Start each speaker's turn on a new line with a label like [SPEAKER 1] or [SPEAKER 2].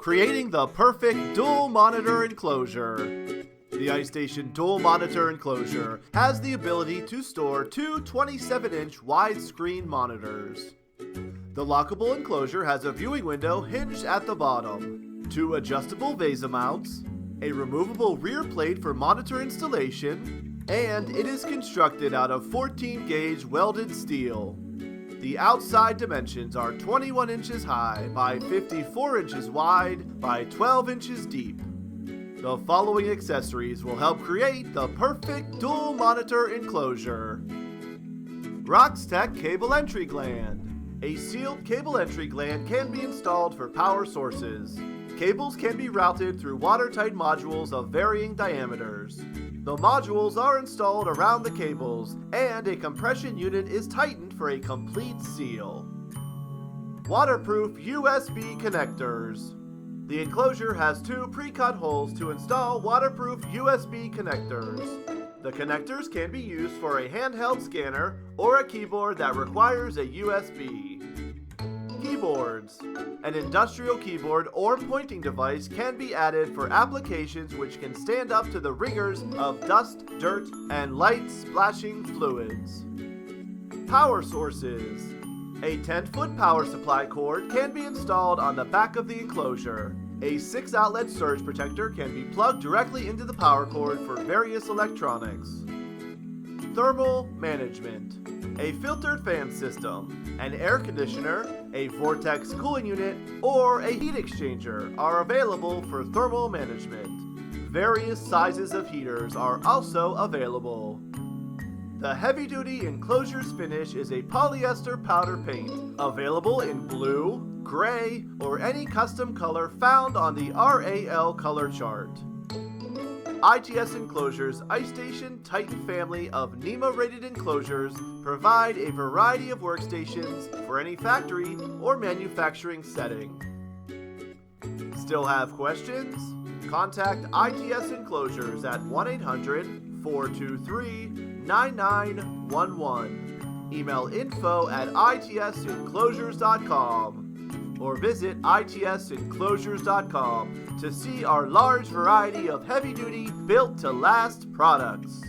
[SPEAKER 1] Creating the perfect dual monitor enclosure. The IceStation dual monitor enclosure has the ability to store two 27-inch widescreen monitors. The lockable enclosure has a viewing window hinged at the bottom, two adjustable VESA mounts, a removable rear plate for monitor installation, and it is constructed out of 14-gauge welded steel. The outside dimensions are 21 inches high by 54 inches wide by 12 inches deep. The following accessories will help create the perfect dual monitor enclosure. Roxtec Cable Entry Gland. A sealed cable entry gland can be installed for power sources. Cables can be routed through watertight modules of varying diameters. The modules are installed around the cables, and a compression unit is tightened for a complete seal. Waterproof USB connectors. The enclosure has two pre-cut holes to install waterproof USB connectors. The connectors can be used for a handheld scanner or a keyboard that requires a USB. Keyboards. An industrial keyboard or pointing device can be added for applications which can stand up to the rigors of dust, dirt, and light splashing fluids. Power sources. A 10-foot power supply cord can be installed on the back of the enclosure. A 6-outlet surge protector can be plugged directly into the power cord for various electronics. Thermal management. A filtered fan system, an air conditioner, a vortex cooling unit, or a heat exchanger are available for thermal management. Various sizes of heaters are also available. The heavy-duty enclosure's finish is a polyester powder paint, available in blue, gray, or any custom color found on the RAL color chart. ITSENCLOSURES IceStation Titan family of NEMA-rated enclosures provide a variety of workstations for any factory or manufacturing setting. Still have questions? Contact ITSENCLOSURES at 1-800-423-9911. Email info@itsenclosures.com or visit itsenclosures.com to see our large variety of heavy-duty, built-to-last products.